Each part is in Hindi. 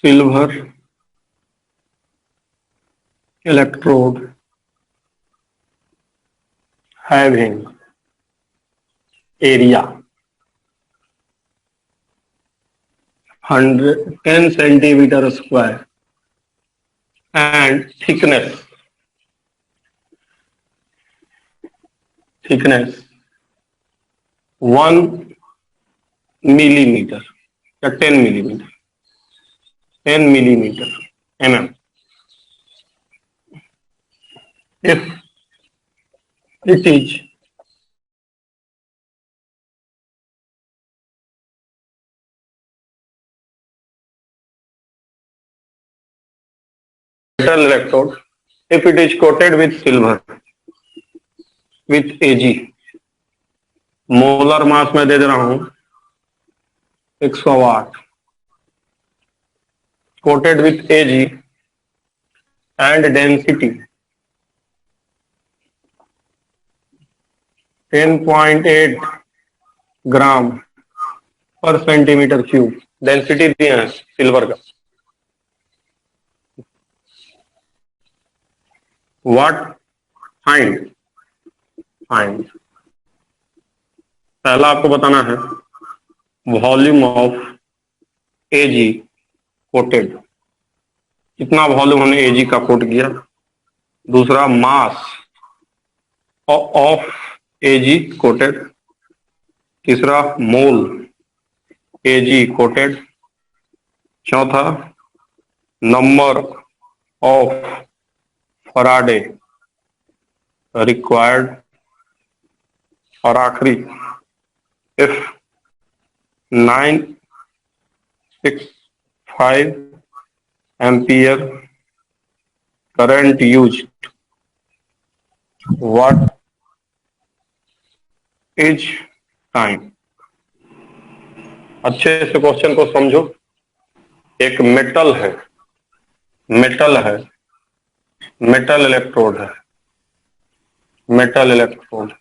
silver electrode having area 10 centimeter square and thickness 1 millimeter या 10 millimeter mm. If it is metal electrode, if it is coated with silver with Ag, molar mass में दे दे रहा हूं 108, coated with Ag and density 10.8 ग्राम पर सेंटीमीटर क्यूब डेंसिटी दिए हैं सिल्वर का. व्हाट फाइंड पहला आपको बताना है वॉल्यूम ऑफ Ag कोटेड, कितना वॉल्यूम हमने Ag का कोट किया. दूसरा मास ऑफ Ag कोटेड. तीसरा मोल Ag कोटेड. चौथा नंबर ऑफ फराडे रिक्वायर्ड. और आखिरी if 965 ampere current used, what is time. अच्छे से क्वेश्चन को समझो. एक मेटल इलेक्ट्रोड है. मेटल इलेक्ट्रोड,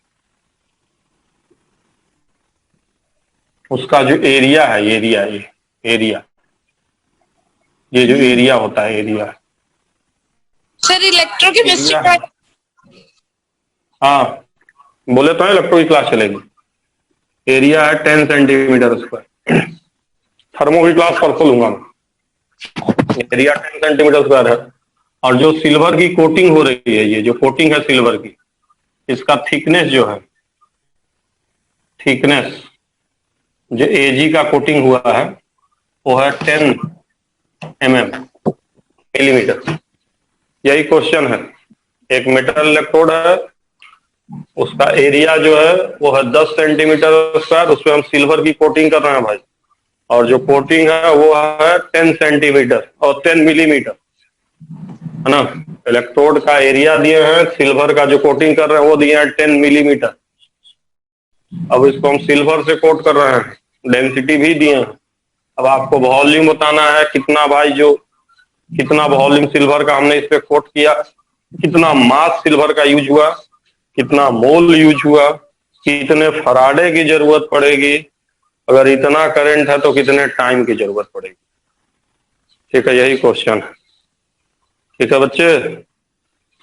उसका जो एरिया है, एरिया ये जो एरिया होता है, एरिया सर इलेक्ट्रोकेमिस्ट्री का. हाँ बोले तो इलेक्ट्रो की क्लास चलेगी. एरिया है 10 सेंटीमीटर स्क्वायर. थर्मो की क्लास परसों लूंगा मैं. एरिया 10 सेंटीमीटर स्क्वायर है. और जो सिल्वर की कोटिंग हो रही है, ये जो कोटिंग है सिल्वर की, इसका थिकनेस जो है, थिकनेस जो Ag का कोटिंग हुआ है वो है 10 मिलीमीटर. यही क्वेश्चन है. एक मेटल इलेक्ट्रोड है, उसका एरिया जो है वो है 10 सेंटीमीटर स्क्वायर. उसपे हम सिल्वर की कोटिंग कर रहे हैं भाई. और जो कोटिंग है वो है 10 सेंटीमीटर और 10 मिलीमीटर, है ना. इलेक्ट्रोड का एरिया दिए हैं, सिल्वर का जो कोटिंग कर रहे हैं वो दिए हैं 10 मिलीमीटर. अब इसको हम सिल्वर से कोट कर रहे हैं, डेंसिटी भी दिए हैं. अब आपको वॉल्यूम बताना है कितना भाई, जो कितना वॉल्यूम सिल्वर का हमने इस पे कोट किया, कितना मास सिल्वर का यूज हुआ, कितना मोल यूज हुआ, कितने फराडे की जरूरत पड़ेगी, अगर इतना करंट है तो कितने टाइम की जरूरत पड़ेगी. ठीक है, यही क्वेश्चन है. ठीक है बच्चे,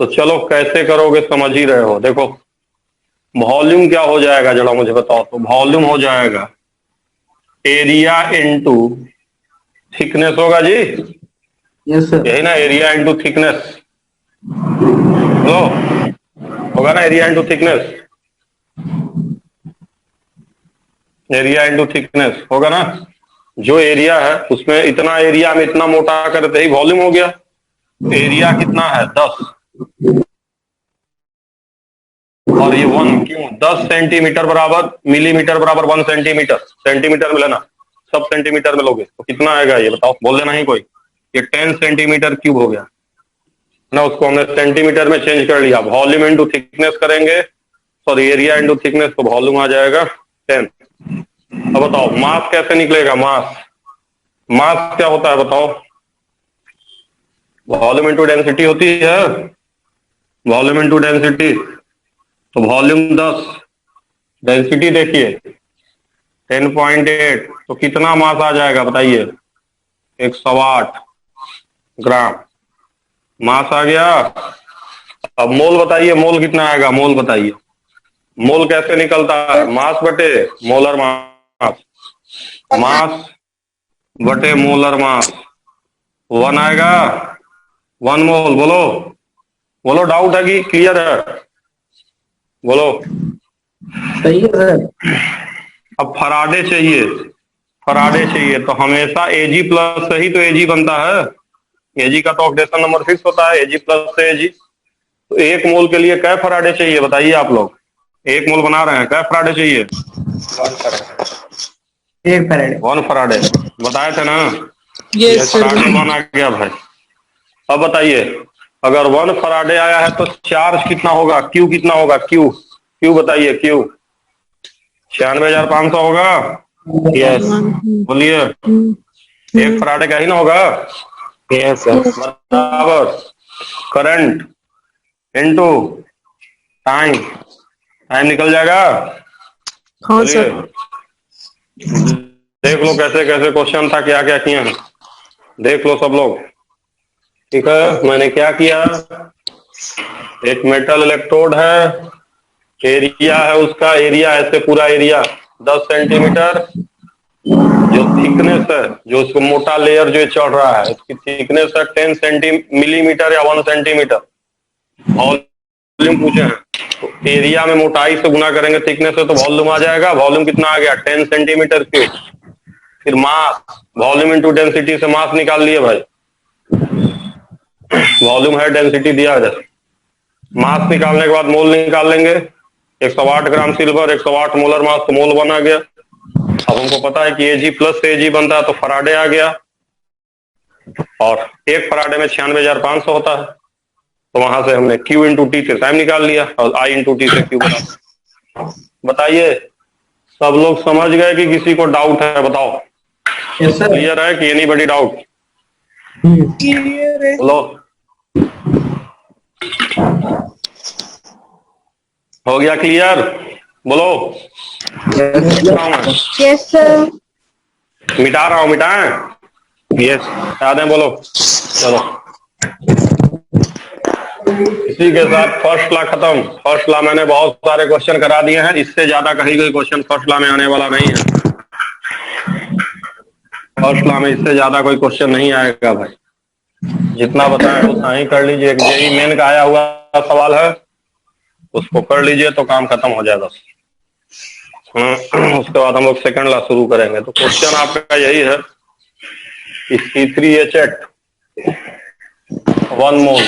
तो चलो कैसे करोगे समझ ही रहे हो. देखो वॉल्यूम क्या हो जाएगा, जरा मुझे बताओ. तो वॉल्यूम हो जाएगा एरिया इनटू थिकनेस होगा जी. Yes sir. यही ना, एरिया इनटू थिकनेस. लो होगा ना, area into thickness. Area into thickness होगा ना. जो एरिया है उसमें इतना एरिया में इतना मोटा करते ही वॉल्यूम हो गया. एरिया कितना है 10, और ये 1 क्यों, 10 सेंटीमीटर बराबर मिलीमीटर बराबर 1 सेंटीमीटर. सेंटीमीटर में लेना, सब सेंटीमीटर में लोगे तो कितना आएगा ये बताओ, बोल देना ही कोई. ये 10 सेंटीमीटर क्यूब हो गया ना. उसको हमने सेंटीमीटर में चेंज कर लिया. वॉल्यूम इंटू थिकनेस करेंगे, सॉरी एरिया इंटू थिकनेस, तो वॉल्यूम आ जाएगा 10. अब बताओ मास कैसे निकलेगा. मास क्या होता है बताओ. वॉल्यूम इंटू डेंसिटी होती है. वॉल्यूम इंटू डेंसिटी, तो वॉल्यूम 10, डेंसिटी देखिए 10.8, तो कितना मास आ जाएगा बताइए. 108 ग्राम मास आ गया। अब मोल बताइए, मोल कितना आएगा, मोल बताइए। मोल कैसे निकलता है, मास बटे मोलर मास, मास बटे मोलर मास। 1 आएगा, 1 मोल। बोलो बोलो, डाउट है कि क्लियर है, बोलो। सही है सर। अब फराडे चाहिए, फराडे चाहिए तो हमेशा Ag प्लस से ही तो Ag बनता है। Ag का तो ऑक्सीडेशन नंबर फिक्स होता है, Ag प्लस से Ag। तो 1 मोल के लिए कै फराडे चाहिए बताइए आप लोग। 1 मोल बना रहे हैं, कै फराडे चाहिए। 1 फैराड। 1 फराडे बताए थे ना। Yes sir. फराडे 1 आ गया भाई। अब बताइए, अगर 1 फराडे आया है तो चार्ज कितना होगा, क्यू कितना होगा, क्यू क्यू बताइए, क्यू 96,500 होगा। यस। बोलिए, 1 फराडे का ही ना होगा। Yes sir. बराबर करंट इनटू टाइम, टाइम निकल जाएगा। हाँ चलिए सर। देख लो कैसे कैसे क्वेश्चन था, क्या क्या किए हैं, देख लो सब लोग। ठीक है, मैंने क्या किया, एक मेटल इलेक्ट्रोड है, एरिया है उसका, एरिया ऐसे पूरा एरिया 10 सेंटीमीटर, जो थिकनेस है, जो उसको मोटा लेयर जो चढ़ रहा है उसकी थिकनेस है 10 मिलीमीटर या 1 सेंटीमीटर। वॉल्यूम पूछे हैं तो एरिया में मोटाई से गुना करेंगे थिकनेस से तो वॉल्यूम आ जाएगा। वॉल्यूम कितना आ गया, 10 सेंटीमीटर क्यूब। फिर मास, वॉल्यूम इंटू डेंसिटी से मास निकाल लिए भाई। वॉल्यूम है, डेंसिटी दिया है। मास निकालने के बाद मोल निकाल लेंगे। 108 ग्राम सिल्वर, 108 मोलर मास, तो मोल बना गया। अब हमको पता है कि Ag प्लस से Ag बनता है तो फराडे आ गया, और 1 फराडे में 96,500 होता है, तो वहां से हमने Q इंटू टी से टाइम निकाल लिया और I इंटू टी से Q बना। बताइए, सब लोग समझ गए कि किसी को डाउट है, बताओ। Yes sir. क्लियर है कि एनीबॉडी डाउट, क्लियर है। बोलो। हो गया क्लियर, बोलो। Yes sir. मिटा रहा हूं, मिटाएं, यस याद है, बोलो। चलो, इसी के साथ फर्स्ट ला खत्म। फर्स्ट ला मैंने बहुत सारे क्वेश्चन करा दिए हैं, इससे ज्यादा कहीं कोई क्वेश्चन फर्स्ट ला में आने वाला नहीं है। फर्स्ट ला में इससे ज्यादा कोई क्वेश्चन नहीं आएगा भाई। जितना बताया उतना ही कर लीजिए। एक जेई मेन का आया हुआ सवाल है, उसको कर लीजिए तो काम खत्म हो जाएगा। उसके बाद हम लोग सेकंड ला शुरू करेंगे। तो क्वेश्चन आपका यही है कि C3H8 1 मोल,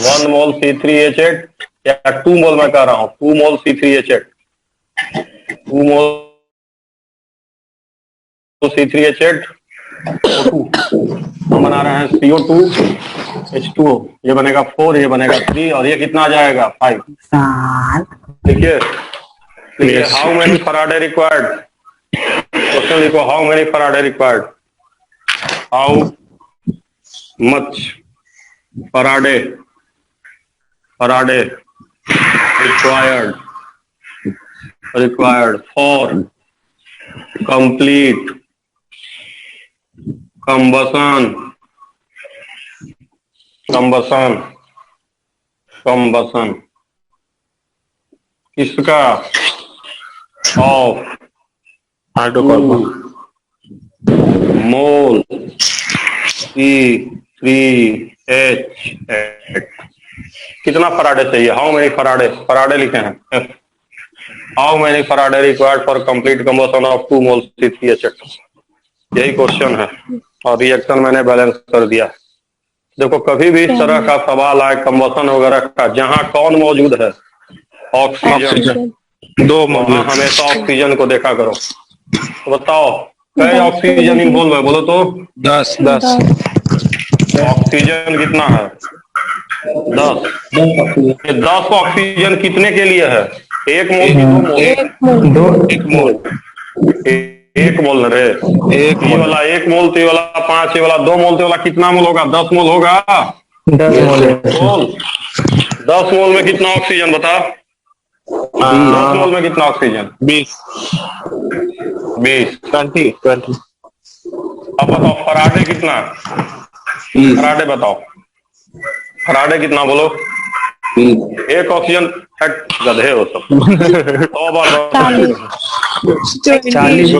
1 मोल C3H8 या 2 मोल, मैं कह रहा हूँ 2 मोल C3H8, 2 मोल C3H8 O2, हम बना रहे हैं CO2 H2O, ये बनेगा 4, ये बनेगा 3, और ये कितना आ जाएगा 5। देखिए देखिए, how many Faraday required, question लिखो, how many Faraday required, how much Faraday required for complete combustion किसका, ऑफ हाइड्रोकार्बन मोल C3H8। कितना फराडे चाहिए, हाउ मेनी फराडे, फराडे लिखे हैं, how many Faraday required for complete combustion of 2 mole C3H8, यही क्वेश्चन है। और रिएक्शन मैंने बैलेंस कर दिया। देखो, कभी भी इस तरह का सवाल आए कंबशन वगैरह का, जहां कौन मौजूद है, ऑक्सीजन, 2 वहां हमेशा ऑक्सीजन को देखा करो। तो बताओ, कई ऑक्सीजन इन्वॉल्व है, बोलो तो। 10। ऑक्सीजन कितना है, 10। ये 10 ऑक्सीजन कितने के लिए है, 1 मोल की 2 मोल, 1 मोल, 1 मोल रे, ये वाला 1 मोल, तो ये वाला 5, ये वाला 2 मोल, तो ये वाला कितना मोल होगा, 10 मोल होगा। 10 मोल। 10 मोल में कितना ऑक्सीजन बता, 10 मोल में कितना ऑक्सीजन, 20। अब बताओ फराडे कितना है? फराडे बताओ, फराडे कितना बोलो? एक ऑक्सीजन, हट गधे हो सब। 100 बार बताओ। 40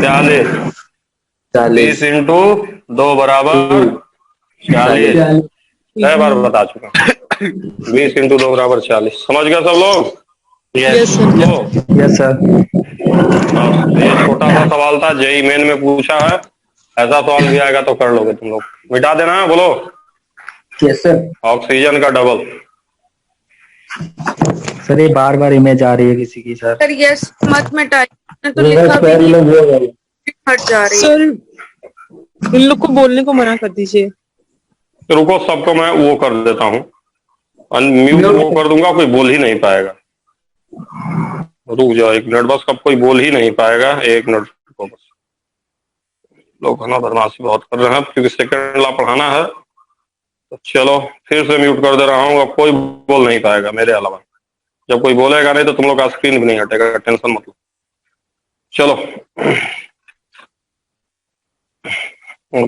40 30 इंटू 2 बराबर 40। 6 बार बता चुका हूँ। 20 इंटू 2 बराबर 40। समझ गया सब लोग? Yes sir. तो यस सर। ये छोटा सा सवाल था, जेई मेन में पूछा है। ऐसा सवाल भी आएगा तो कर लोगे तुम लोग। मिटा देना है, बोलो। Yes sir. ऑक्सीजन का डबल। सर ये बार बार इमेज आ रही है किसी की सर। सर यस मत मिटाइए, तो लिखा भी नहीं, हट जा रही है। सर इन लोग को बोलने को मना कर दीजिए। रुको, सबको मैं वो कर देता हूँ, अनम्यूट वो कर दूंगा, कोई बोल ही नहीं पाएगा। रुक जाओ 1 मिनट बस, अब कोई बोल ही नहीं पाएगा। 1 मिनट रुको बस। लोग है ना बदमाशी बहुत कर रहे हैं, क्योंकि सेकंड ला पढ़ाना है। तो चलो फिर से म्यूट कर दे रहा हूँ, अब कोई बोल नहीं पाएगा मेरे अलावा। जब कोई बोलेगा नहीं तो तुम लोग का स्क्रीन भी नहीं हटेगा, टेंशन मत लो। चलो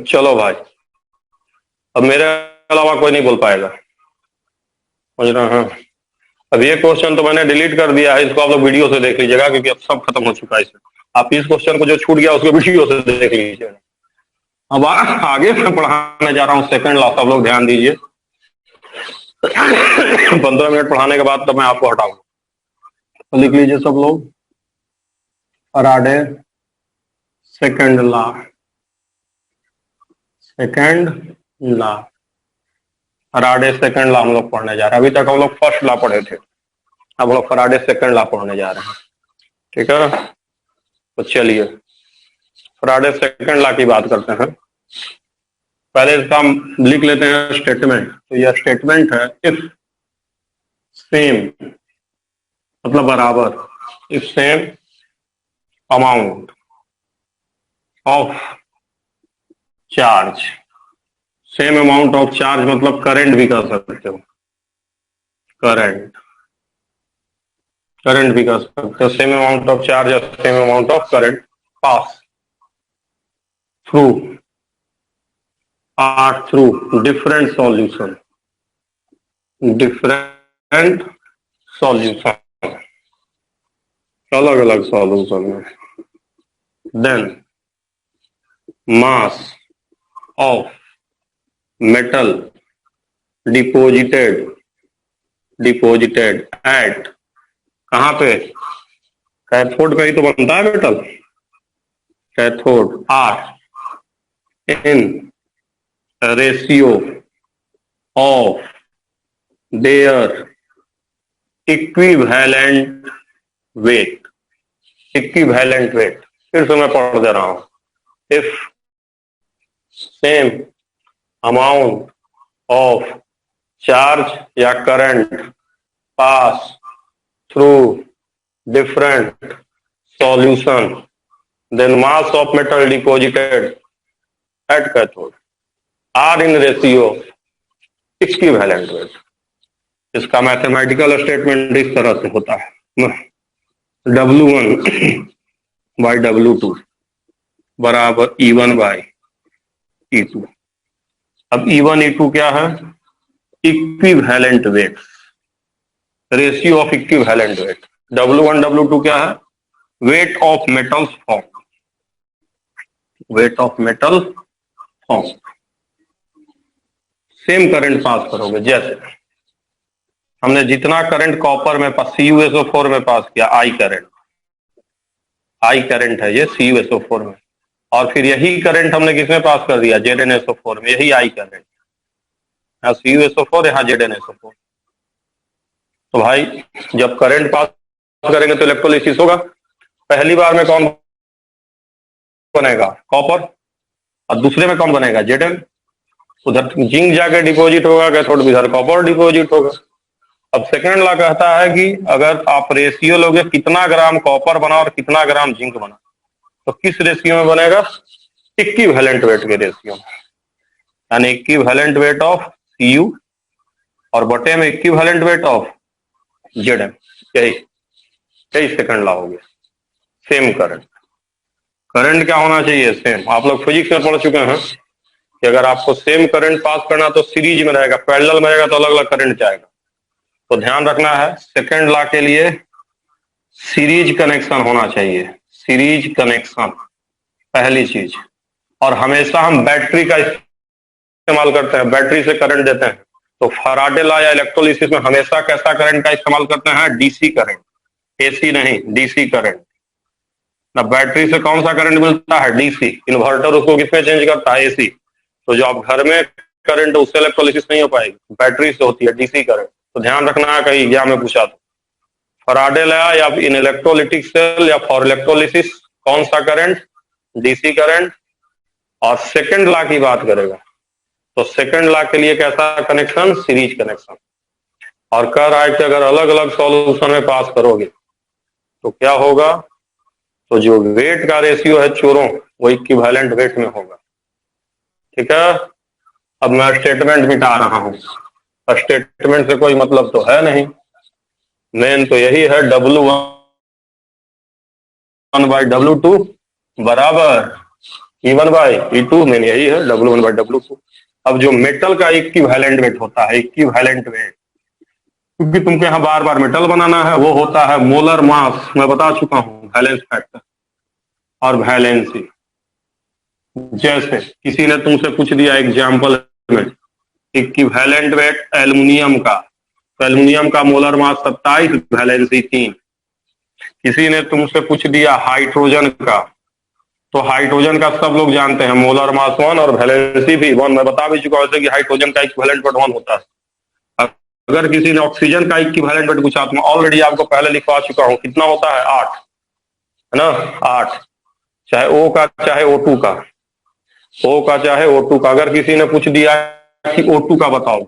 चलो भाई, अब मेरे अलावा कोई नहीं बोल पाएगा, समझ रहे हैं? अब ये क्वेश्चन तो मैंने डिलीट कर दिया है, इसको आप लोग वीडियो से देख लीजिएगा, क्योंकि अब सब खत्म हो चुका है इसमें। आप इस क्वेश्चन को जो छूट गया उसको वीडियो से देख लीजिएगा। अब आगे मैं पढ़ाने जा रहा हूँ सेकंड लॉ, सब लोग ध्यान दीजिए। 15 मिनट पढ़ाने के बाद तो मैं आपको हटाऊंगा। तो लिख लीजिए सब लोग, Faraday second law. Second law, Faraday second law हम लोग पढ़ने जा रहे हैं। अभी तक हम लोग फर्स्ट लॉ पढ़े थे, अब हम लोग फराडे सेकंड लॉ पढ़ने जा रहे हैं। ठीक है, तो चलिए फराडे सेकंड लॉ की बात करते हैं। पहले इसका हम लिख लेते हैं स्टेटमेंट। तो यह स्टेटमेंट है, इफ सेम मतलब बराबर, if same amount of charge. Same amount of charge मतलब करंट भी कर सकते हो, करंट, करंट भी कर सकते हो। सेम अमाउंट ऑफ चार्ज और same amount of current pass through or through different solution, different solution, अलग अलग सॉल्यूशन में, then mass of metal deposited, deposited at, कहां पे? कैथोड पे ही तो बनता है metal, cathode, are in ratio of their equivalent weight, equivalent weight. फिर से मैं पढ़ दे रहा हूं, if same amount of charge या current pass through different solution, then mass of metal deposited at cathode are in ratio equivalent weight। इसका मैथमेटिकल स्टेटमेंट इस तरह से होता है, W1 बाई W2 बराबर E1 बाई E2। अब E1 E2 क्या है? Equivalent weight, ratio of equivalent weight. W1 W2 क्या है? Weight of metals form, weight of metal form. Same current pass करोगे, जैसे हमने जितना करंट कॉपर में CuSO4 में पास किया, आई करंट, आई करंट है ये CuSO4 में, और फिर यही करंट हमने किसमें पास कर दिया? ZnSO4 में, यही आई करंट। यहाँ CuSO4, यहाँ ZnSO4। तो भाई जब करंट पास करेंगे तो इलेक्ट्रोलिसिस होगा। पहली बार में कौन बनेगा? कॉपर, और दूसरे में कौन बनेगा? Zn। उधर जिंक जाके डिपॉजिट होगा कैथोड, इधर कॉपर डिपॉजिट होगा। अब सेकंड लॉ कहता है कि अगर आप रेशियो लोगे, कितना ग्राम कॉपर बना और कितना ग्राम जिंक बना, तो किस रेशियो में बनेगा? इक्विवेलेंट वेट के रेशियो में, यानी इक्विवेलेंट वेट ऑफ Cu और बटे में इक्विवेलेंट वेट ऑफ Zn। यही यही सेकंड लॉ हो गया। सेम करंट, करंट क्या होना चाहिए? सेम। आप लोग फिजिक्स में पढ़ चुके हैं कि अगर आपको सेम करंट पास करना तो सीरीज में रहेगा, पैरेलल में रहेगा तो अलग अलग करंट जाएगा। तो ध्यान रखना है, सेकंड लॉ के लिए सीरीज कनेक्शन होना चाहिए, सीरीज कनेक्शन पहली चीज। और हमेशा हम बैटरी का इस्तेमाल करते हैं, बैटरी से करंट देते हैं। तो फैराडे लॉ या इलेक्ट्रोलिसिस में हमेशा कैसा करंट का इस्तेमाल करते हैं? डीसी करंट, एसी नहीं, डीसी करंट। ना बैटरी से कौन सा करंट मिलता है? डीसी। इन्वर्टर उसको किसमें चेंज करता है? एसी। तो जो आप घर में करंट, उससे इलेक्ट्रोलिसिस नहीं हो पाएगी, बैटरी से होती है, डीसी करंट। तो ध्यान रखना है, कहीं एग्जाम में पूछा तो फैराडे लॉ या इन इलेक्ट्रोलिटिक सेल या फॉर इलेक्ट्रोलिसिस कौन सा करंट? DC current. और सेकंड लॉ की बात करेगा तो सेकंड लॉ के लिए कैसा कनेक्शन? Series connection. और कह रहा है कि अगर अलग अलग सॉल्यूशन में पास करोगे तो क्या होगा? तो जो वेट का रेशियो है चोरों, वो इक्विवेलेंट वेट में होगा। ठीक है। अब मैं स्टेटमेंट मिटा रहा हूं, स्टेटमेंट से कोई मतलब तो है नहीं, मेन तो यही है, W1 बाई W2 बराबर E1 बाई E2। मेन यही है, W1 बाई W2। अब जो मेटल का इक्विवेलेंट वेट होता है, इक्विवेलेंट वेट, क्योंकि तुमको यहाँ बार बार मेटल बनाना है, वो होता है मोलर मास। मैं बता चुका हूं, वैलेंस फैक्टर और वैलेंसी। जैसे किसी ने तुमसे पूछ दिया एग्जाम्पल में इक्विवेलेंट वेट एल्युमिनियम का, तो एल्युमिनियम का मोलर मास 27, वैलेंसी 3। किसी ने तुमसे पूछ दिया हाइड्रोजन का, तो हाइड्रोजन का सब लोग जानते हैं, मोलर मास 1 और वैलेंसी भी 1। मैं बता भी चुका हूं कि हाइड्रोजन का इक्विवेलेंट वेट 1 होता है। अगर किसी ने ऑक्सीजन का इक्विवेलेंट वेट पूछा तो मैं ऑलरेडी आपको पहले लिखवा चुका हूं, कितना होता है? 8, है ना? 8, चाहे O का चाहे O2 का, O का चाहे O2 का। अगर किसी ने पूछ दिया कि O2 का बताओ,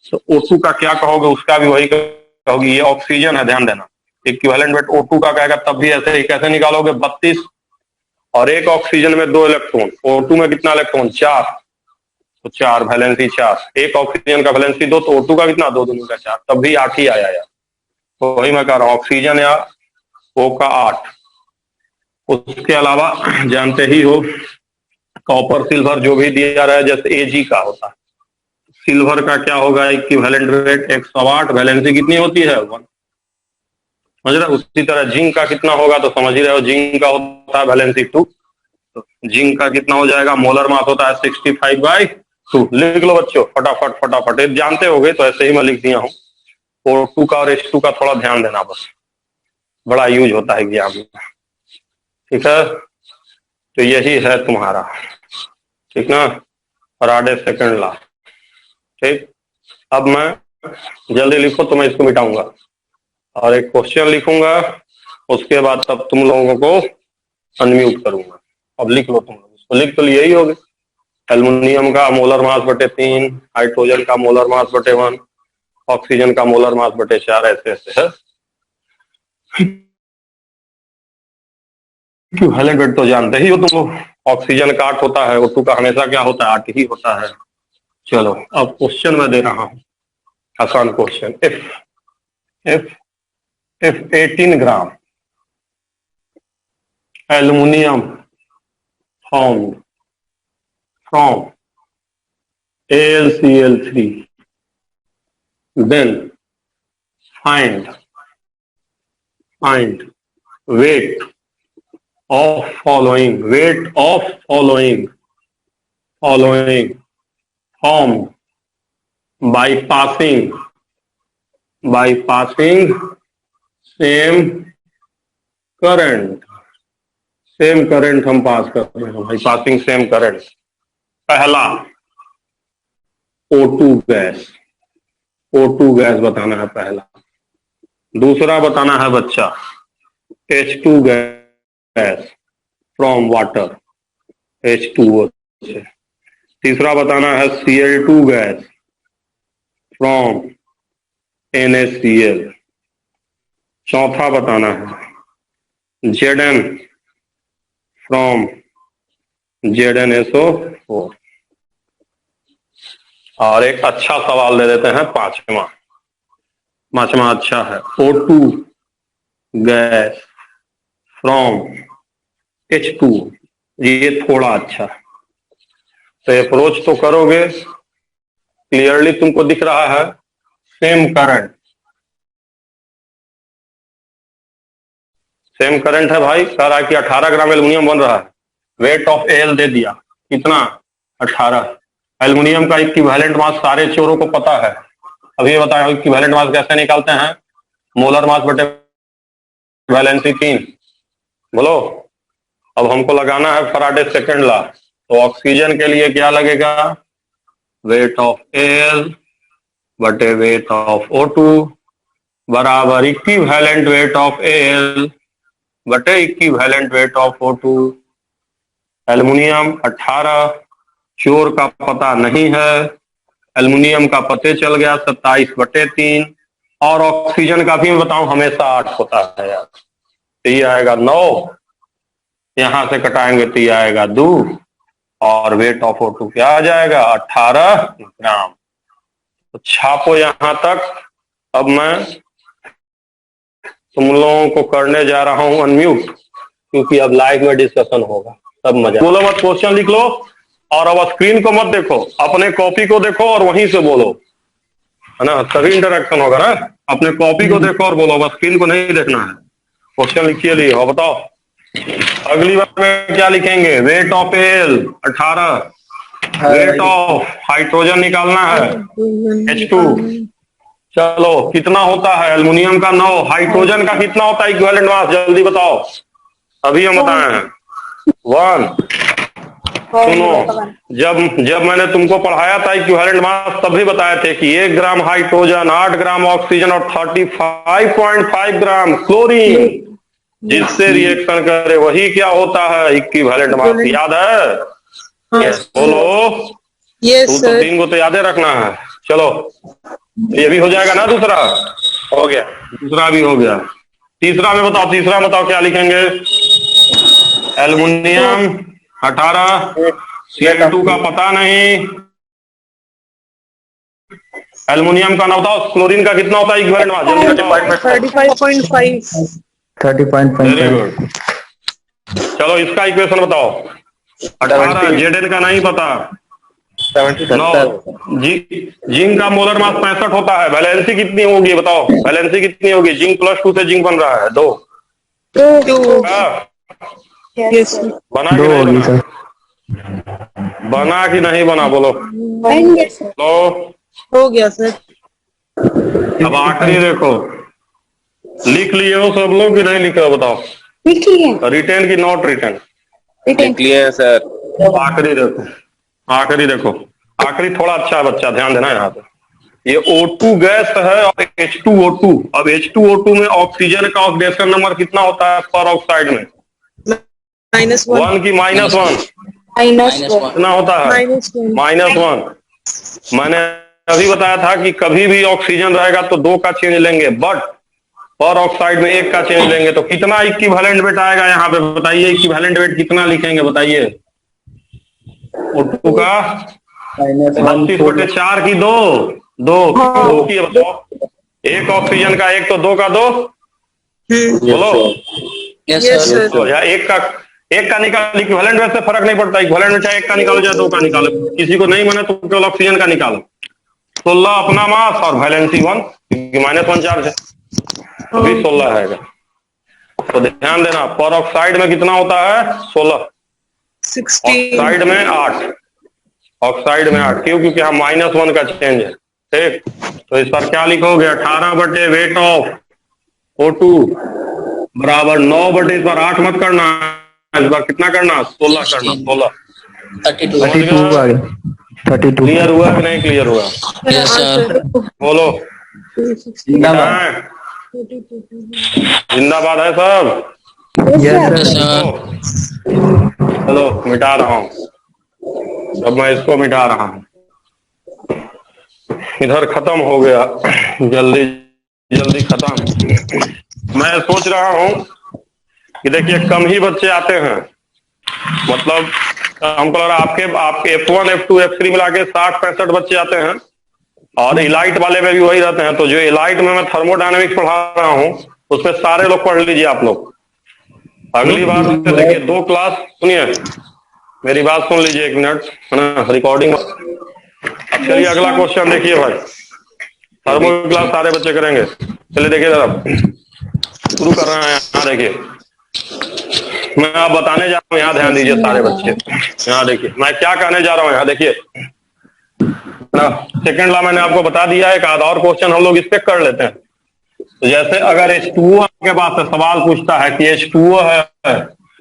तो O2 का क्या कहोगे? उसका भी वही कहोगे, ये ऑक्सीजन है। ध्यान देना, इक्विवेलेंट वेट O2 का कहेगा तब भी ऐसे ही। कैसे निकालोगे? 32 और एक ऑक्सीजन में 2 इलेक्ट्रॉन, O2 में कितना इलेक्ट्रॉन? 4, तो 4, वैलेंसी 4। एक ऑक्सीजन का वैलेंसी 2, तो O2 का कितना? 2 दूनी का 4, तब भी 8 ही आया यार। तो वही मैं कह रहा हूँ, ऑक्सीजन या O का 8। उसके अलावा जानते ही हो, कॉपर सिल्वर जो भी दिया रहा है, जैसे Ag का होता है, सिल्वर का क्या होगा? इक्विवेलेंट वेट 108, वैलेंसी कितनी होती है? 1। समझ रहे? उसी तरह जिंक का कितना होगा? तो समझ ही रहे हो, जिंक का होता है वैलेंसी 2। तो जिंक का कितना हो जाएगा? मोलर मास होता है 65/2। लिख लो बच्चों, फटाफट फटाफट, ये जानते होगे तो ऐसे ही मैं लिख दिया हूँ। O2 का और H2 का थोड़ा ध्यान देना, बस बड़ा यूज होता है एग्जाम में। ठीक है, तो यही है तुम्हारा, ठीक ना, फैराडे सेकंड लॉ। ठीक, अब मैं जल्दी लिखो तो मैं इसको मिटाऊंगा और एक क्वेश्चन लिखूंगा, उसके बाद तब तुम लोगों को अनम्यूट करूंगा। अब लिख लो तुम लोग, इसको लिख तो लिए ही होगे। एल्युमिनियम का मोलर मास बटे 3, हाइड्रोजन का मोलर मास बटे 1, ऑक्सीजन का मोलर मास बटे 4, ऐसे ऐसे है। इक्विवेलेंट वेट तो जानते ही हो तुम लोग, ऑक्सीजन का 8 होता है, O2 का हमेशा क्या होता है? 8 ही होता है। चलो अब क्वेश्चन मैं दे रहा हूं, आसान question. If 18 gram aluminium formed from AlCl3, then find weight of following formed by passing same current हम पास कर रहे हैं भाई, पासिंग सेम करंट। पहला O2 गैस बताना है पहला। दूसरा बताना है बच्चा H2 gas from water, H2O से। तीसरा बताना है Cl2 गैस फ्रॉम NaCl। चौथा बताना है Zn फ्रॉम ZnSO4। और एक अच्छा सवाल दे देते हैं, पांचवा अच्छा है, O2 गैस फ्रॉम H2, ये थोड़ा अच्छा। तो अप्रोच तो करोगे, क्लियरली तुमको दिख रहा है सेम करंट, सेम करंट है भाई। कह रहा है कि 18 ग्राम एल्युमिनियम बन रहा है, वेट ऑफ एल दे दिया कितना 18। एल्युमिनियम का इक्विवेलेंट मास सारे चोरों को पता है। अभी बताया इक्विवेलेंट मास कैसे निकालते हैं, मोलर मास बटे वैलेंसी 3। बोलो, अब हमको लगाना है फैराडे सेकंड लॉ। तो ऑक्सीजन के लिए क्या लगेगा, वेट ऑफ एल बटे वेट ऑफ O2 बराबर इक्विवेलेंट वेट ऑफ एल बटे equivalent weight of O2। Aluminium 18, चोर का पता नहीं है, एल्युमिनियम का पते चल गया 27/3, और ऑक्सीजन का भी मैं बताऊं हमेशा 8 होता है यार। तो ये आएगा 9, यहां से कटाएंगे तो ये आएगा 2, और वेट ऑफ O2 क्या आ जाएगा 18 ग्राम। तो छापो यहां तक। अब मैं तुम लोगों को करने जा रहा हूं अनम्यूट, क्योंकि अब लाइव में डिस्कशन होगा, तब मजा। बोलो मत, क्वेश्चन लिख लो, और अब स्क्रीन को मत देखो, अपने कॉपी को देखो और वहीं से बोलो, है ना, तभी इंटरेक्शन होगा ना। अपने कॉपी को देखो और बोलो, बस स्क्रीन को नहीं देखना है। क्वेश्चन लिखिए लिए हो, बताओ अगली बार में क्या लिखेंगे, weight of L 18, weight of hydrogen निकालना है H2। चलो कितना होता है एल्युमिनियम का 9, हाइड्रोजन का कितना होता है इक्विवेलेंट मास, जल्दी बताओ, अभी हम बताए हैं 1। सुनो, जब मैंने तुमको पढ़ाया था इक्विवेलेंट मास, तब भी बताए थे कि 1 ग्राम हाइड्रोजन, 8 ग्राम ऑक्सीजन और 35.5 ग्राम क्लोरीन जिससे रिएक्शन करे, वही क्या होता है इक्विवेलेंट मास। याद है? बोलो, यस तो 3 को तो याद रखना है। चलो ये भी हो जाएगा ना, दूसरा हो गया, दूसरा भी हो गया। तीसरा में बताओ, तीसरा में बताओ क्या लिखेंगे, एल्युमिनियम 18, Cl2 का पता नहीं, एल्युमिनियम का ना बताओ, क्लोरीन का कितना होता है इक्विवेलेंट मास, जल्दी बताओ। 35.5। 30.5। Very good. चलो इसका इक्वेशन बताओ, 18, Zn का नहीं पता, 9, जिंक का मोलर मास 65 होता है, वैलेंसी कितनी होगी बताओ, वैलेंसी कितनी होगी, जिंक +2 से जिंक बन रहा है 2। यस बना कि नहीं बना, बना कि नहीं बना, बोलो। तो हो गया सर। अब आखिरी देखो, लिख लिए हो सब लोग कि नहीं लिखे हो, बताओ। रिटेन की नॉट रिटेन, लिख लिए हैं सर। आखिरी देखो, आखिरी देखो, आखिरी थोड़ा अच्छा है बच्चा, ध्यान देना यहाँ पे। ये O2 गैस है और H2O2। अब H2O2 में ऑक्सीजन का ऑक्सीडेशन नंबर कितना होता है पर ऑक्साइड में, -1 1 की -1 कितना होता है, -1। मैंने अभी बताया था कि कभी भी ऑक्सीजन रहेगा तो 2 का चेंज लेंगे, बट पर ऑक्साइड में 1 का चेंज लेंगे। तो कितना इक्विवेलेंट वेट आएगा यहाँ पे, बताइए इक्विवेलेंट वेट कितना लिखेंगे, बताइए। O2 का 32/4 की 2 की, बताओ। 1 ऑक्सीजन का 1 तो 2 का 2, बोलो। Yes sir. तो या 1 का निकाल, इक्विवेलेंट वेट से फर्क नहीं पड़ता, इक्विवेलेंट वेट चाहे 1 का निकालो चाहे 2 का निकालो, किसी को नहीं माने तो केवल ऑक्सीजन का निकालो। 16 अपना मास और वैलेंसी 1, क्योंकि -1 चार्ज है, अभी 16 आएगा। तो ध्यान देना, पर ऑक्साइड में कितना होता है 16, 16, ऑक्साइड में 8, ऑक्साइड में 8, क्यों, क्योंकि यहाँ -1 का चेंज है, ठीक। तो इस पर क्या लिखोगे, 18 बटे वेट ऑफ O2 बराबर 9 बटे, इस पर 8 मत करना, इस बार कितना करना, 16 करना, 16। 32 आ गया, 32। क्लियर हुआ कि नहीं क्लियर हुआ, यस सर। बोलो। जिंदाबाद। जिंदाबाद है सब, यस सर। सर चलो मिटा रहा हूँ, अब मैं इसको मिटा रहा हूँ, इधर खत्म हो गया, जल्दी जल्दी खत्म। मैं सोच रहा हूँ कि देखिए कम ही बच्चे आते हैं, मतलब हमको लग रहा है आपके F1 F2 F3 मिला के 60-65 बच्चे आते हैं, और इलाइट वाले में भी वही रहते हैं। तो जो इलाइट में मैं थर्मोडायनेमिक्स पढ़ा रहा हूँ उसमें सारे लोग पढ़ लीजिए आप लोग, अगली बार से देखिए 2 क्लास सुनिए, मेरी बात सुन लीजिए 1 मिनट, है ना, रिकॉर्डिंग। अब चलिए अगला क्वेश्चन देखिए भाई, थर्मो की क्लास सारे बच्चे करेंगे। चलिए देखिए जरा, शुरू कर रहे हैं। यहाँ देखिए, मैं आप बताने जा रहा हूँ, यहाँ ध्यान दीजिए सारे बच्चे। यहाँ देखिए मैं क्या कहने जा रहा हूँ, यहाँ देखिए ना, सेकंड लॉ मैंने आपको बता दिया है। एक आधा और क्वेश्चन हम लोग इस पे कर लेते हैं। तो जैसे अगर H2O के पास से सवाल पूछता है कि H2O है,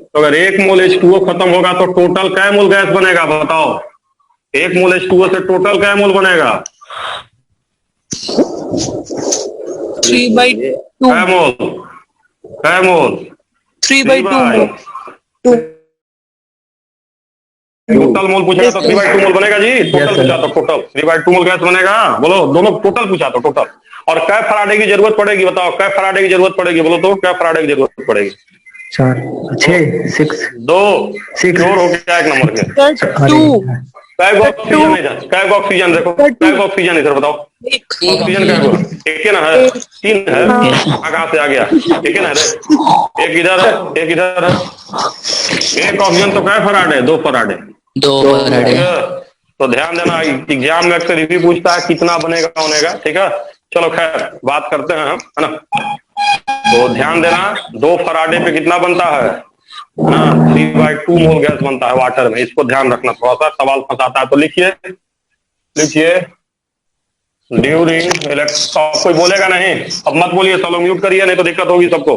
तो अगर 1 मोल H2O खत्म होगा तो टोटल कै मोल गैस बनेगा, बताओ। 1 मोल H2O से टोटल कै मोल बनेगा? 3/2 कै मोल? कै मोल? 3/2 टोटल मोल पूछेगा तो 3/2 मोल बनेगा जी। टोटल पूछा तो टोटल 3/2 मोल गैस बनेगा, बोलो। दोनों टोटल पूछा तो टोटल। और कै फराडे की जरूरत पड़ेगी, बताओ कै फराडे की जरूरत पड़ेगी, बोलो तो कै फराडे की जरूरत पड़ेगी? 4 6 6 2 6 श्योर हो गया एक नंबर के। 2 कै गो ऑक्सीजन है इधर? कै गो ऑक्सीजन देखो, कै गो ऑक्सीजन इधर बताओ। ऑक्सीजन कै गो? एक ही ना है, 3 है। कहाँ से आ गया? एक ही ना है, एक इधर है, एक इधर है। एक ऑक्सीजन तो कै फराड है? 2 फराड है। 2 फराडे। तो ध्यान देना, एग्जाम में अक्सर ये पूछता है कितना बनेगा बनेगा, ठीक है। चलो खैर बात करते हैं हम, है ना। तो ध्यान देना, 2 फराडे पे कितना बनता है ना? 3/2 मोल गैस बनता है वाटर में। इसको ध्यान रखना, थोड़ा सा सवाल फंसाता है। तो लिखिए लिखिए, ड्यूरिंग कोई बोलेगा नहीं, अब मत बोलिए, चलो म्यूट करिए, नहीं तो दिक्कत होगी सबको।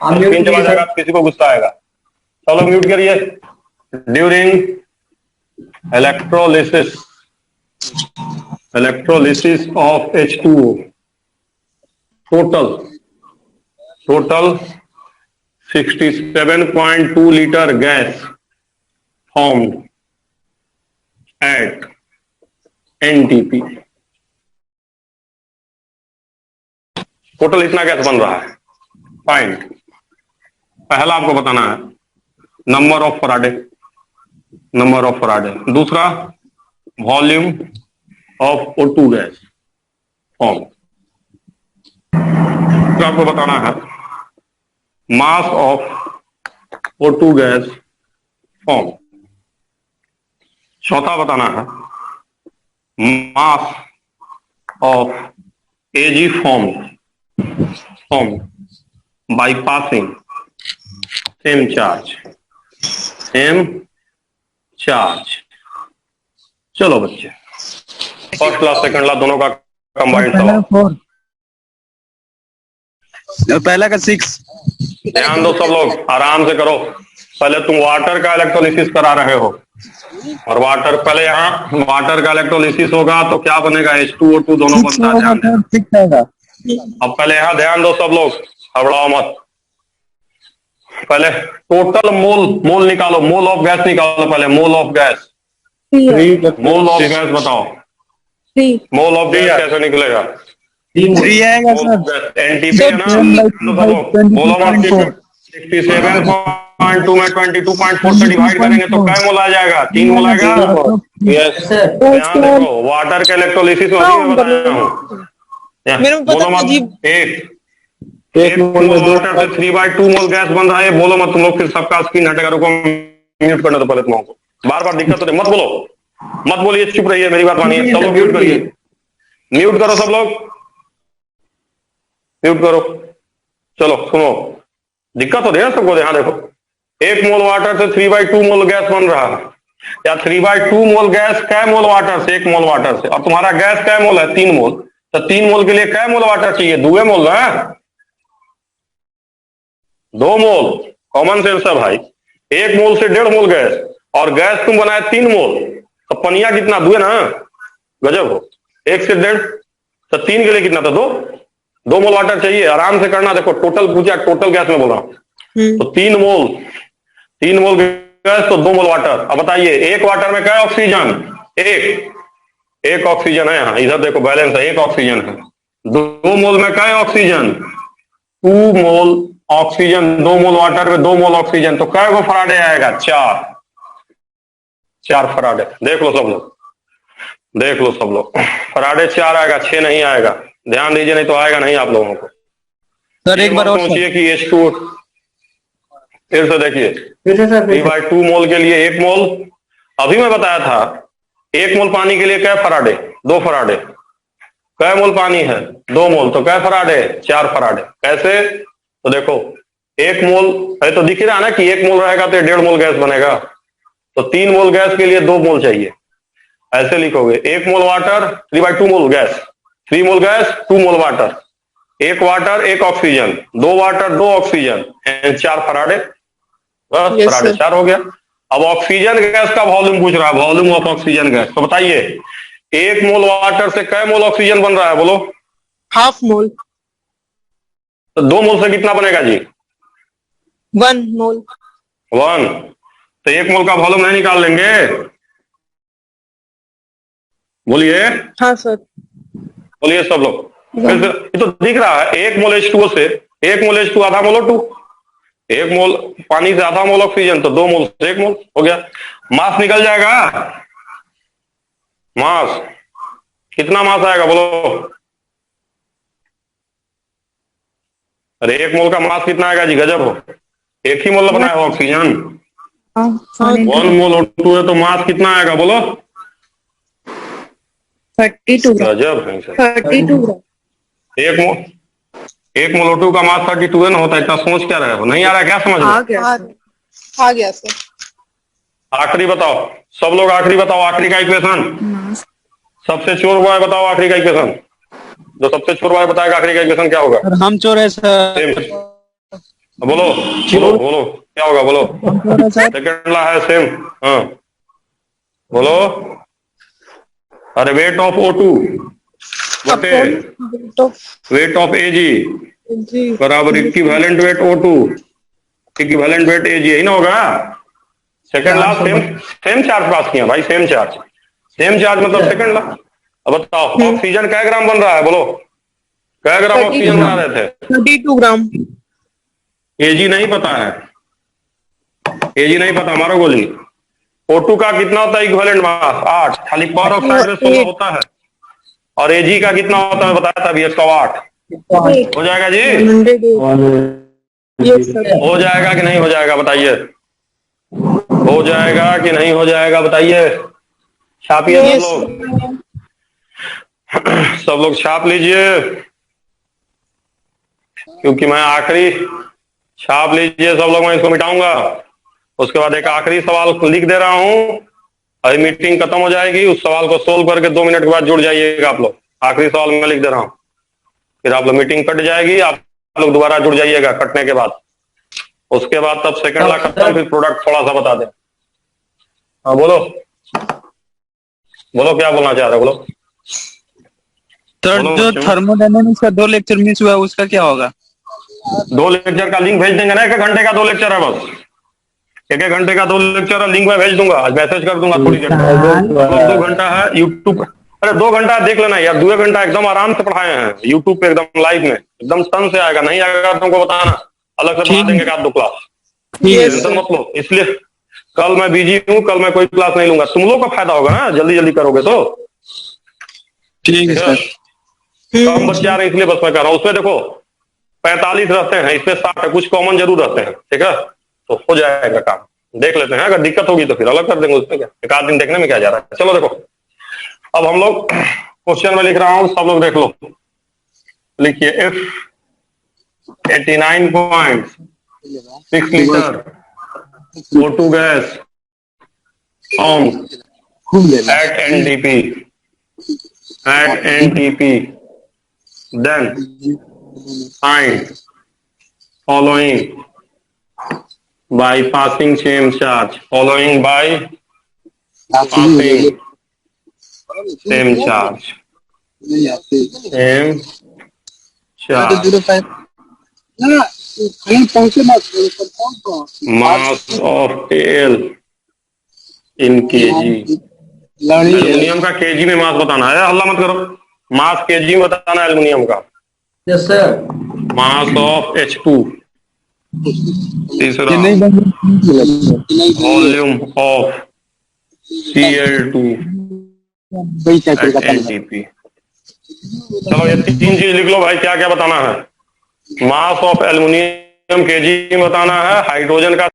स्क्रीन चला जाएगा, किसी को गुस्सा आएगा। चलो म्यूट करिए। During electrolysis of H2O, total 67.2 liter gas formed at NTP। Total इतना गैस बन रहा है। पॉइंट पहला आपको बताना है नंबर ऑफ फराडे, दूसरा volume of O2 gas form, तो आपको बताना है mass of O2 gas form, चौथा बताना है mass of Ag form by passing same charge. चलो बच्चे, फर्स्ट क्लास सेकंड क्लास दोनों का कंबाइंड सवाल। पहला का 6। ध्यान दो सब लोग, आराम से करो। पहले तुम वाटर का इलेक्ट्रोलिसिस करा रहे हो, और पहले यहाँ वाटर का इलेक्ट्रोलिसिस होगा तो क्या बनेगा? H2O2 दोनों बनता है, ध्यान देना। अब पहले यहाँ ध्यान दो सब लोग, हबड़ाओ मत। पहले टोटल मोल निकालो, मोल ऑफ गैस निकालो। पहले mole of gas, mole of gas बताओ। मोल ऑफ गैस कैसे निकलेगा? 3 आएगा सर। एनटीपी है ना, बोलो मत। 67.2 में 22.4 से डिवाइड करेंगे तो क्या मोल आ जाएगा? 3 मोल आएगा। यस, ध्यान देखो, वाटर के इलेक्ट्रोलिसिस में अभी मैं बताया हूँ। बोलो मत। एक मोल वाटर से 3/2 मोल गैस बन रहा है, बोलो मत तुम लोग, फिर सबका स्क्रीन हटेगा। रुको म्यूट करने तो पहले तुमको बार दिक्कत हो रही, मत बोलो, मत बोलिए, चुप रहिए, मेरी बात मानिए। सब लोग म्यूट करिए, म्यूट करो सब लोग, म्यूट करो। चलो सुनो, दिक्कत हो रही है सबको। यहाँ देखो, 1 मोल वाटर से 3/2 मोल गैस बन रहा है, या 3/2 मोल गैस कै मोल वाटर से? 1 मोल वाटर से। और तुम्हारा गैस कै मोल है? 3 मोल। तो 3 मोल के लिए कै मोल वाटर चाहिए? 2 मोल ना, 2 मोल। कॉमन सेंस है भाई। 1 मोल से 1.5 मोल गैस, और गैस तुम बनाए 3 मोल, तो पनिया कितना? 2 ना, गजब हो। 1 से 1.5, तो 3 के लिए कितना था? 2 मोल वाटर चाहिए। आराम से करना, देखो टोटल पूछा, टोटल गैस में बोल रहा हूं। तो 3 मोल गैस तो 2 मोल वाटर। अब बताइए, एक वाटर में क्या ऑक्सीजन? एक ऑक्सीजन है यहाँ, इधर देखो बैलेंस है, 1 ऑक्सीजन है। 2 मोल में क्या ऑक्सीजन? 2 मोल ऑक्सीजन। 2 मोल वाटर में 2 मोल ऑक्सीजन, तो कै गो फराडे आएगा? 4 फराडे। देख लो सब लोग, फराडे 4 आएगा, 6 नहीं आएगा। ध्यान दीजिए, नहीं तो आएगा नहीं आप लोगों को। सर एक बार और सोचिए कि H2O फिर से देखिए, फिर से सर, 3/2 मोल के लिए 1 मोल, अभी मैं बताया था 1 मोल पानी के लिए क्या फराडे, 2 फराडे। कै मोल पानी है, 2 मोल, तो कै फराडे, 4 फराडे। कैसे? तो देखो 1 मोल है तो दिख रहा है ना कि 1 मोल रहेगा तो 1.5 मोल गैस बनेगा, तो 3 मोल गैस के लिए 2 मोल चाहिए। ऐसे लिखोगे 1 मोल वाटर 3/2 मोल गैस, 3 मोल गैस 2 मोल water, 1 water 1 oxygen, 2 water 2 oxygen, 4 Faraday, बस Yes, फराडे sir. 4 हो गया। अब ऑक्सीजन गैस का वॉल्यूम पूछ रहा है, वॉल्यूम ऑफ ऑक्सीजन गैस, तो बताइए 1 मोल वाटर से कै मोल ऑक्सीजन बन रहा है, बोलो? हाफ मोल, तो 2 मोल से कितना बनेगा जी? 1 मोल। 1। तो 1 मोल का वॉल्यूम नहीं निकाल लेंगे? बोलिए, हाँ सर। बोलिए सब लोग। फिर से, ये तो दिख रहा है 1 मोल H2O से 1 मोल H2 आधा मोल O2, 1 मोल पानी से आधा मोल ऑक्सीजन, तो 2 मोल से 1 मोल हो गया। मास निकल जाएगा, मास कितना मास आएगा बोलो? अरे 1 मोल का मास कितना आएगा जी? गजब हो, 1 ही मोल बनाया है ऑक्सीजन, 1 मोल O2 है तो मास कितना आएगा बोलो? 32 ग्राम। गजब है सर। 32 ग्राम। 1 मोल O2 का मास 32 ना होता है। इतना सोच क्या रहे हो? नहीं आ रहा है क्या समझ आ में? गया सर। आ गया सर। आखिरी बताओ, सब लोग आखिरी बताओ, आखिरी का इक्वेशन। सबसे चोर हुआ है बताओ आखिरी का इक्वेशन, जो सबसे चोर हुआ है बताएगा आखिरी का इक्वेशन क्या होगा? हम चोर है सर। सेम। बोलो बोलो बोलो क्या होगा बोलो? सेकंड ला है सेम। हाँ बोलो। अरे वेट ऑफ O2 बटे वेट ऑफ Ag जी। बराबर equivalent weight O2 equivalent weight Ag, यही ना होगा? सेकंड ला सेम, सेम चार्ज पास किया भाई, सेम चार्ज, सेम चार्ज मतलब सेकंड ला। अब बताओ ऑक्सीजन कै ग्राम बन रहा है बोलो? कै ग्राम ऑक्सीजन बना रहे थे? 32 ग्राम। Ag नहीं पता है, Ag नहीं पता, मारो गोली। O2 का कितना होता है इक्विवेलेंट मास? 8, खाली पर ऑक्साइड में 16 होता है। और Ag का कितना होता है बताया था अभी? 108। हो जाएगा जी? 100। Yes sir. हो जाएगा कि नहीं हो जाएगा बताइए? हो जाएगा कि नहीं हो जाएगा बताइए? छापिए सब Yes. लोग, सब लोग छाप लीजिए, क्योंकि मैं आखिरी, छाप लीजिए सब लोग, मैं इसको मिटाऊंगा। उसके बाद एक आखिरी सवाल लिख दे रहा हूं, अभी मीटिंग खत्म हो जाएगी, उस सवाल को सोल्व करके 2 मिनट के बाद जुड़ जाइएगा आप लोग। आखिरी सवाल मैं लिख दे रहा हूं, फिर आप लोग मीटिंग कट जाएगी, आप लोग दोबारा जुड़ जाइएगा कटने के बाद। उसके बाद तब सेकंड ला खत्म, फिर प्रोडक्ट थोड़ा सा बता दें। हाँ बोलो बोलो क्या बोलना चाह रहे हो बोलो? सर बोलो जो बच्चों। थर्मोडायनेमिक्स का 2 लेक्चर मिस हुआ उसका क्या होगा? 2 लेक्चर का लिंक भेज देंगे ना, 1 घंटे का 2 लेक्चर है बस, 1 घंटे का 2 लेक्चर है, लिंक में भेज दूंगा, आज मैसेज कर दूंगा थोड़ी देर में। 2 घंटा है यूट्यूब, अरे 2 घंटा देख लेना यार, 2 घंटा एकदम आराम से पढ़ाए हैं यूट्यूब पे, एकदम लाइव में, एकदम टन से आएगा। नहीं आएगा तुमको बताना, अलग से पढ़ा देंगे 1-2 क्लास, टेंशन मत लो। इसलिए कल मैं बिजी हूँ, कल मैं कोई क्लास नहीं लूंगा, तुम लोग का फायदा होगा ना, जल्दी जल्दी करोगे तो। ठीक है सर। कम बच्चे आ रहे हैं इसलिए बस मैं कर रहा हूँ। उसमें देखो 45 रहते हैं, इसमें 60 है, कुछ कॉमन जरूर रहते हैं, ठीक है, तो हो जाएगा काम। देख लेते हैं, अगर दिक्कत होगी तो फिर अलग कर देंगे, उसमें क्या, 1 आध दिन देखने में क्या जा रहा है। चलो देखो, अब हम लोग क्वेश्चन में लिख रहा हूं, सब लोग देख लो, लिखिए। If 89.6 litre O2 gas formed at NTP, then find following by passing same charge, following by passing same charge, same charge, mass of Al in kg। Aluminium का केजी में मास बताना है, हल्ला मत करो, मास केजी में बताना है एल्युमिनियम का। Yes sir. Mass of H2। तीसरा volume of Cl2 at NTP। चलो ये 3 चीज लिख लो भाई, क्या क्या बताना है। मास ऑफ एल्युमिनियम केजी में बताना है, हाइड्रोजन का